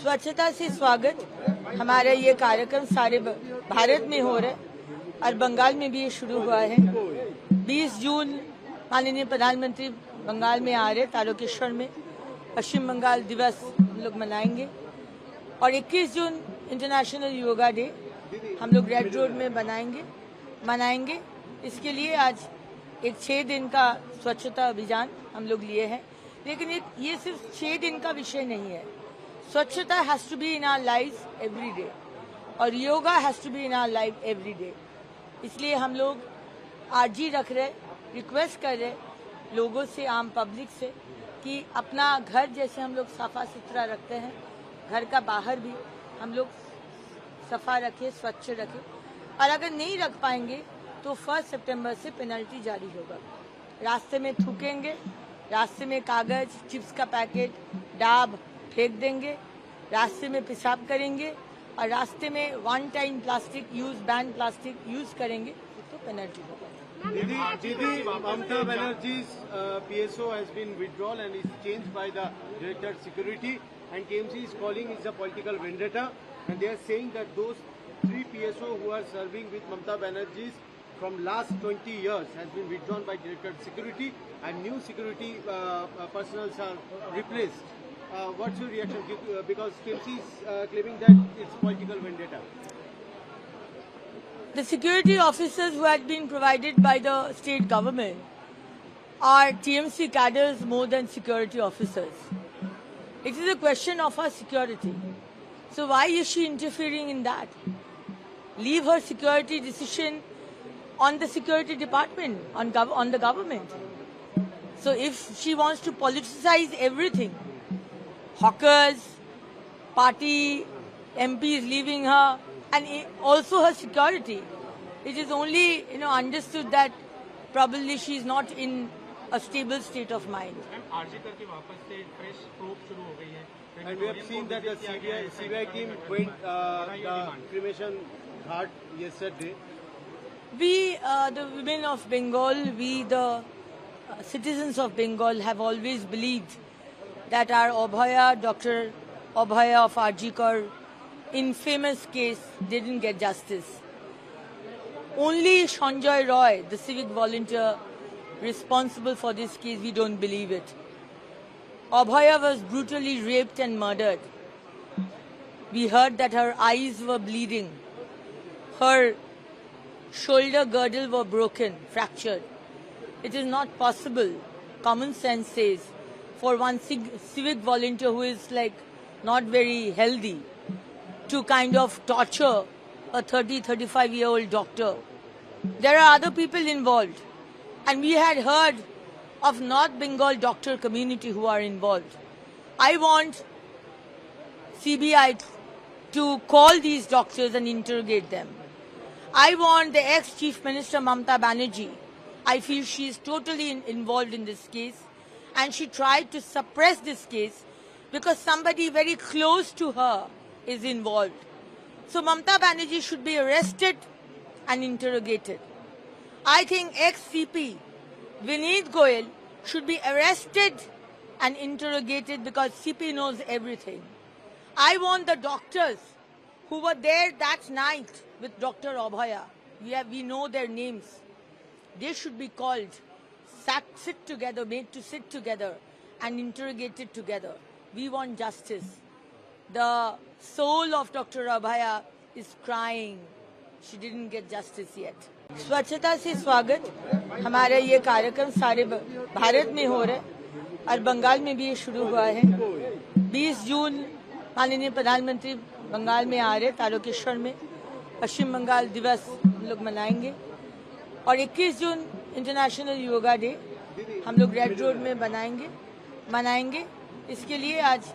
स्वच्छता से स्वागत हमारा ये कार्यक्रम सारे भारत में हो रहा है और बंगाल में भी ये शुरू हुआ है। 20 जून माननीय प्रधानमंत्री बंगाल में आ रहे तारकेश्वर में पश्चिम बंगाल दिवस हम लोग मनाएंगे और 21 जून इंटरनेशनल योगा डे हम लोग रेड रोड में मनाएंगे। इसके लिए आज एक 6 दिन का स्वच्छता अभियान हम लोग लिए हैं, लेकिन ये सिर्फ 6 दिन का विषय नहीं है। Swachhata has to be in our life every day और yoga has to be in our life every day. इसलिए हम लोग आरजी रख रहे, रिक्वेस्ट कर रहे लोगों से, आम पब्लिक से कि अपना घर जैसे हम लोग साफा सुथरा रखते हैं, घर का बाहर भी हम लोग सफा रखें, स्वच्छ रखें। और अगर नहीं रख पाएंगे तो 1 सितंबर से पेनल्टी जारी होगा। रास्ते में थूकेंगे, रास्ते में कागज, चिप्स का पैकेट, डाब फेंक देंगे, रास्ते में पेशाब करेंगे और रास्ते में one time plastic use, ban plastic use करेंगे तो पेनल्टी होगा। Didi, Mamata Banerjee's PSO has been withdrawn and is changed by the Director Security, and KMC is calling it a political vendetta, and they are saying that those 3 PSO who are serving with Mamata Banerjee's from last 20 years has been withdrawn by Director Security and new security personnel are replaced. What's your reaction? Because KMC is claiming that it's political vendetta. The security officers who had been provided by the state government are TMC cadres more than security officers. It is a question of her security. So why is she interfering in that? Leave her security decision on the security department, on the government. So if she wants to politicize everything, hawkers, party, MPs leaving her, and also her security, it is only understood that probably she is not in a stable state of mind. And we have seen that the CBI team went the cremation ghat yesterday. We, the women of Bengal, we the citizens of Bengal have always believed that our Abhaya, Dr. Abhaya of RG Kar, infamous case, didn't get justice. Only Sanjay Roy, the civic volunteer responsible for this case, we don't believe it. Abhaya was brutally raped and murdered. We heard that her eyes were bleeding. Her shoulder girdle were broken, fractured. It is not possible, common sense says, for one civic volunteer who is not very healthy to kind of torture a 35-year-old doctor. There are other people involved. And we had heard of North Bengal doctor community who are involved. I want CBI to call these doctors and interrogate them. I want the ex-Chief Minister Mamata Banerjee. I feel she is totally involved in this case, and she tried to suppress this case because somebody very close to her is involved. So Mamata Banerjee should be arrested and interrogated. I think ex-CP Vineet Goyal should be arrested and interrogated because CP knows everything. I want the doctors who were there that night with Dr. Abhaya, we know their names. They should be called, sit together, made to sit together and interrogated together. We want justice. The soul of Dr. Abhaya is crying. She didn't get justice yet. स्वच्छता से स्वागत हमारा ये कार्यक्रम सारे भारत में हो रहा है और बंगाल में भी ये शुरू हुआ है। 20 जून माननीय प्रधानमंत्री बंगाल में आ रहे तारकेश्वर में पश्चिम बंगाल दिवस हम लोग मनाएंगे और 21 जून इंटरनेशनल योगा डे हम लोग रेड रोड में मनाएंगे। इसके लिए आज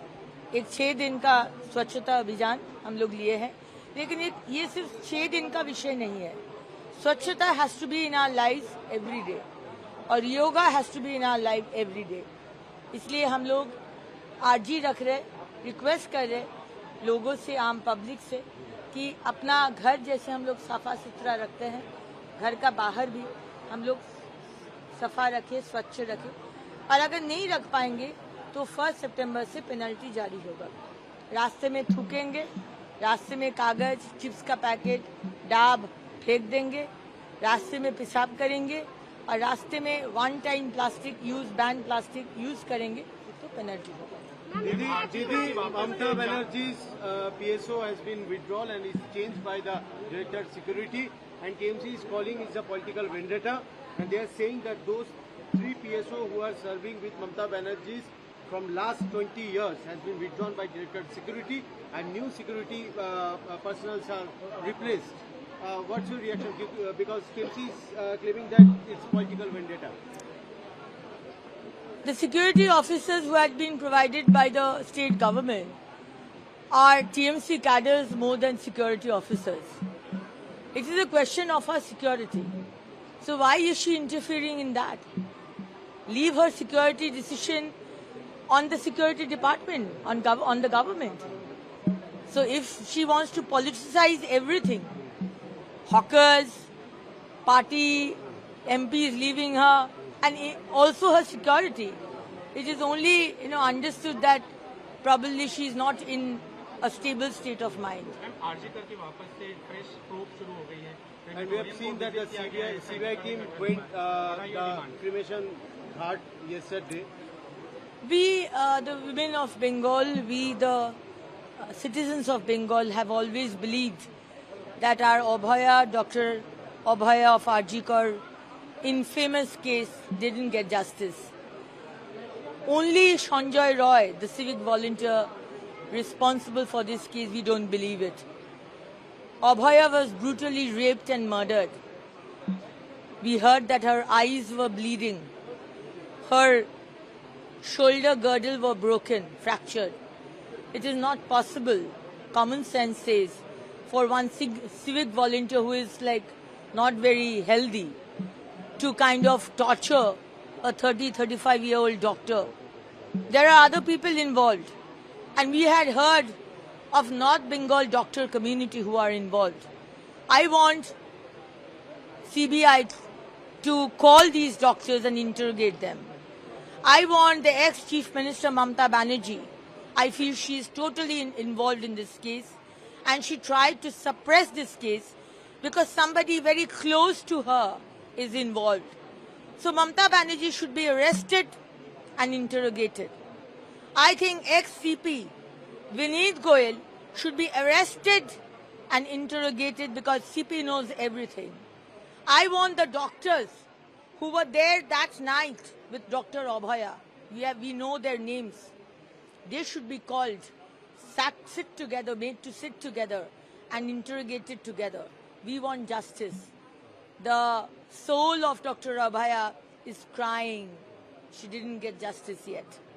एक 6 दिन का स्वच्छता अभियान हम लोग लिए हैं, लेकिन ये सिर्फ 6 दिन का विषय नहीं है। Swachhata has to be in our life every day और yoga has to be in our life every day. इसलिए हम लोग आरजी रख रहे, रिक्वेस्ट कर रहे लोगों से, आम पब्लिक से कि अपना घर जैसे हम लोग साफा सुथरा रखते हैं, घर का बाहर भी हम लोग सफा रखें, स्वच्छ रखें। और अगर नहीं रख पाएंगे तो 1 सितंबर से पेनल्टी जारी होगा। रास्ते में थूकेंगे, रास्ते में कागज, चिप्स का पैकेट, डाब फेंक देंगे, रास्ते में पेशाब करेंगे और रास्ते में one time plastic use, ban plastic use करेंगे तो पेनल्टी होगा। Didi, Mamata Banerjee's PSO has been withdrawn and is changed by the Director Security, and KMC is calling it a political vendetta, and they are saying that those 3 PSO who are serving with Mamata Banerjee's from last 20 years has been withdrawn by Director Security, and new security personnel are replaced. What's your reaction? Because KMC is claiming that it's political vendetta. The security officers who had been provided by the state government are TMC cadres more than security officers. It is a question of her security. So why is she interfering in that? Leave her security decision on the security department, on the government. So if she wants to politicize everything, hawkers, party, MPs leaving her, and also her security, it is only understood that probably she is not in a stable state of mind. And we have seen that the CBI team went the cremation ghat yesterday. We, the women of Bengal, we, the citizens of Bengal, have always believed that our Abhaya, Dr. Abhaya of RG Kar, infamous case, didn't get justice. Only Sanjay Roy, the civic volunteer responsible for this case, we don't believe it. Abhaya was brutally raped and murdered. We heard that her eyes were bleeding. Her shoulder girdle were broken, fractured. It is not possible, common sense says, for one civic volunteer who is not very healthy to kind of torture a 35-year-old doctor. There are other people involved. And we had heard of North Bengal doctor community who are involved. I want CBI to call these doctors and interrogate them. I want the ex-Chief Minister Mamata Banerjee. I feel she is totally involved in this case, and she tried to suppress this case because somebody very close to her is involved. So Mamata Banerjee should be arrested and interrogated. I think ex-CP Vineet Goyal should be arrested and interrogated because CP knows everything. I want the doctors who were there that night with Dr. Abhaya, we know their names. They should be called, sit together, made to sit together and interrogated together. We want justice. The soul of Dr. Abhaya is crying. She didn't get justice yet.